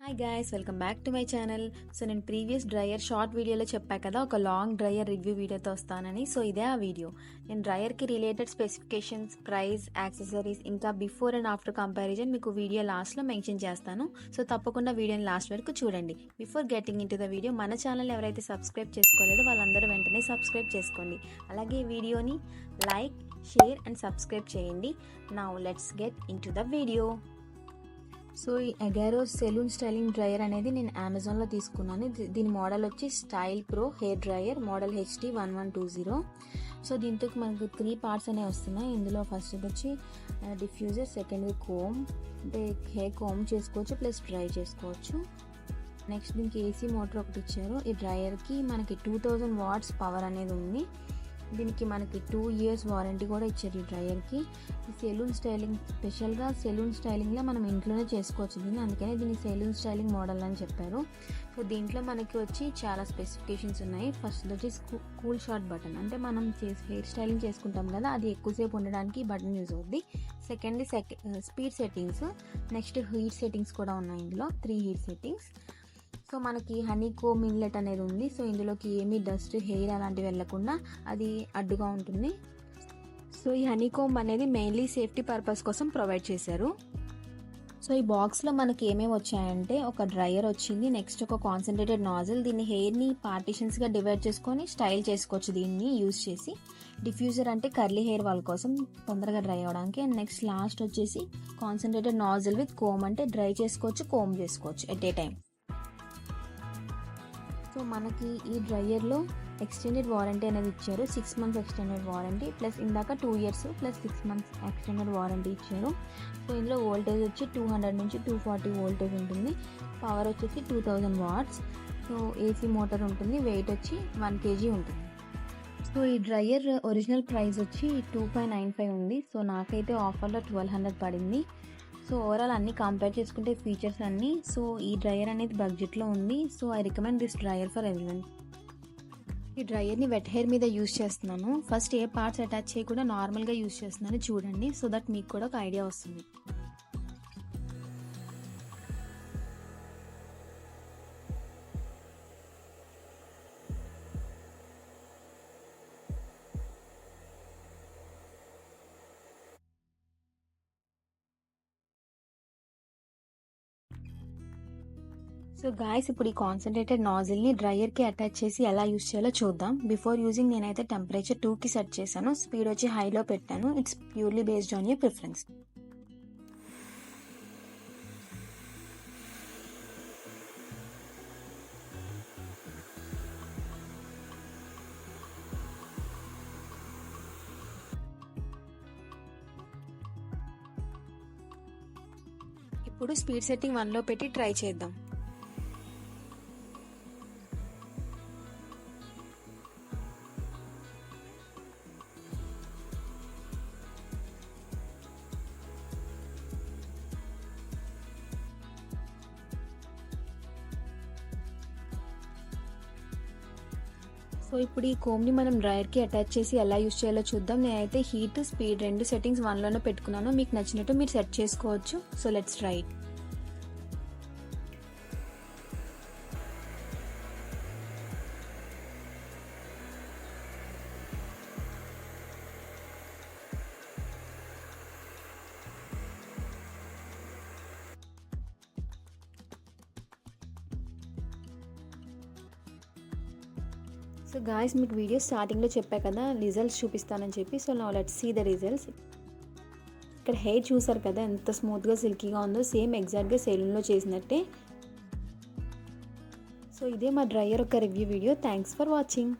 Hi guys, welcome back to my channel. So నేను previous dryer short వీడియోలో చెప్పా కదా, ఒక లాంగ్ డ్రయర్ రివ్యూ వీడియోతో వస్తానని. సో ఇదే ఆ వీడియో. నేను డ్రయర్కి రిలేటెడ్ స్పెసిఫికేషన్స్, ప్రైస్, యాక్సెసరీస్, ఇంకా బిఫోర్ అండ్ ఆఫ్టర్ కంపారిజన్ మీకు వీడియో లాస్ట్లో మెన్షన్ చేస్తాను. సో తప్పకుండా వీడియోని లాస్ట్ వరకు చూడండి. Before getting in to the video, మన ఛానల్ ఎవరైతే సబ్స్క్రైబ్ చేసుకోలేదో వాళ్ళందరూ వెంటనే సబ్స్క్రైబ్ చేసుకోండి. అలాగే వీడియోని లైక్, షేర్ అండ్ సబ్స్క్రైబ్ చేయండి. Now let's get in to the video. So ఈ అగారో సెలూన్ స్టైలింగ్ డ్రయర్ అనేది నేను అమెజాన్లో తీసుకున్నాను. దీని మోడల్ వచ్చి style pro hair dryer model HD1120. So దీంతో మనకు 3 పార్ట్స్ అనేవి వస్తున్నాయి. ఇందులో ఫస్ట్ వచ్చి డిఫ్యూజర్, సెకండ్ కోమ్, అంటే హెయిర్ కోమ్ చేసుకోవచ్చు ప్లస్ డ్రై చేసుకోవచ్చు. నెక్స్ట్ దీనికి AC మోటార్ ఒకటి ఇచ్చారు. ఈ డ్రయర్కి మనకి 2000 వాట్స్ పవర్ అనేది ఉంది. దీనికి మనకి 2 years వారంటీ కూడా ఇచ్చారు ఈ డ్రయర్కి. ఈ సెలూన్ స్టైలింగ్, స్పెషల్గా సెలూన్ స్టైలింగ్లో మనం ఇంట్లోనే చేసుకోవచ్చు దీన్ని, అందుకని దీన్ని సెలూన్ స్టైలింగ్ మోడల్ అని చెప్పారు. సో దీంట్లో మనకి వచ్చి చాలా స్పెసిఫికేషన్స్ ఉన్నాయి. ఫస్ట్ వచ్చి కూల్ షార్ట్ బటన్, అంటే మనం హెయిర్ స్టైలింగ్ చేసుకుంటాం కదా, అది ఎక్కువసేపు ఉండడానికి బటన్ యూజ్ అవుద్ది. Second speed settings, next heat settings కూడా ఉన్నాయి ఇందులో, 3 హీట్ సెట్టింగ్స్. సో మనకి హనీ కోమ్ ఇన్లెట్ అనేది ఉంది. సో ఇందులోకి ఏమీ డస్ట్, హెయిర్ అలాంటివి వెళ్ళకుండా అది అడ్డుగా ఉంటుంది. సో ఈ హనీ కోమ్ అనేది మెయిన్లీ సేఫ్టీ పర్పస్ కోసం ప్రొవైడ్ చేశారు. సో ఈ బాక్స్లో మనకి ఏమేమి వచ్చాయంటే, ఒక డ్రయర్ వచ్చింది, నెక్స్ట్ ఒక కాన్సన్ట్రేటెడ్ నాజిల్, దీన్ని హెయిర్ని పార్టీషన్స్గా డివైడ్ చేసుకొని స్టైల్ చేసుకోవచ్చు దీన్ని యూజ్ చేసి. డిఫ్యూజర్ అంటే కర్లీ హెయిర్ వాళ్ళ కోసం తొందరగా డ్రై అవ్వడానికి. అండ్ నెక్స్ట్ లాస్ట్ వచ్చేసి కాన్సన్ట్రేటెడ్ నాజిల్ విత్ కోమ్, అంటే డ్రై చేసుకోవచ్చు, కోమ్ చేసుకోవచ్చు ఎట్ ఏ టైం. సో మనకి ఈ డ్రయర్లో ఎక్స్టెండెడ్ వారంటీ అనేది ఇచ్చారు. 6 months ఎక్స్టెండెడ్ వారంటీ ప్లస్ ఇందాక 2 years plus 6 months extended warranty ఇచ్చారు. సో ఇందులో వోల్టేజ్ వచ్చి 200 నుంచి 240 వోల్టేజ్ ఉంటుంది. పవర్ వచ్చేసి 2000 వాట్స్. సో AC మోటార్ ఉంటుంది. వెయిట్ వచ్చి 1 kg ఉంటుంది. సో ఈ డ్రయర్ ఒరిజినల్ ప్రైస్ వచ్చి 2.95 ఉంది. సో నాకైతే ఆఫర్లో 1200 పడింది. సో ఓవరాల్ అన్నీ కంపేర్ చేసుకుంటే ఫీచర్స్ అన్నీ, సో ఈ డ్రయర్ అనేది బడ్జెట్లో ఉంది. So I recommend this dryer for everyone. ఈ డ్రయర్ని వెట్ హెయిర్ మీద యూజ్ చేస్తున్నాను. ఫస్ట్ ఏ పార్ట్స్ అటాచ్ చేయకుండా నార్మల్గా యూజ్ చేస్తున్నాను, చూడండి, సో దట్ మీకు కూడా ఒక ఐడియా వస్తుంది. సో గాయస్, ఇప్పుడు ఈ కాన్సన్ట్రేటెడ్ నాజిల్ని డ్రయర్కి అటాచ్ చేసి ఎలా యూజ్ చేయాలో చూద్దాం. బిఫోర్ యూజింగ్ నేనైతే టెంపరేచర్ 2కి సెట్ చేశాను, స్పీడ్ వచ్చి హైలో పెట్టాను. It's purely based on your preference. ఇప్పుడు స్పీడ్ సెట్టింగ్ 1లో పెట్టి ట్రై చేద్దాం. సో ఇప్పుడు ఈ కోమ్ని మనం డ్రయర్కి అటాచ్ చేసి ఎలా యూజ్ చేయాలో చూద్దాం. నేనైతే హీట్, స్పీడ్ 2 సెట్టింగ్స్ 1లోనే పెట్టుకున్నాను. మీకు నచ్చినట్టు మీరు సెట్ చేసుకోవచ్చు. So let's try it. So guys, మీకు వీడియో స్టార్టింగ్లో చెప్పా కదా రిజల్ట్స్ చూపిస్తానని చెప్పి. So now let's see the results. ఇక్కడ హెయిర్ చూసారు కదా ఎంత స్మూత్గా, సిల్కీగా ఉందో, సేమ్ ఎగ్జాక్ట్గా సెలూన్లో చేసినట్టే. సో ఇదే మా డ్రయర్ యొక్క review video. Thanks for watching.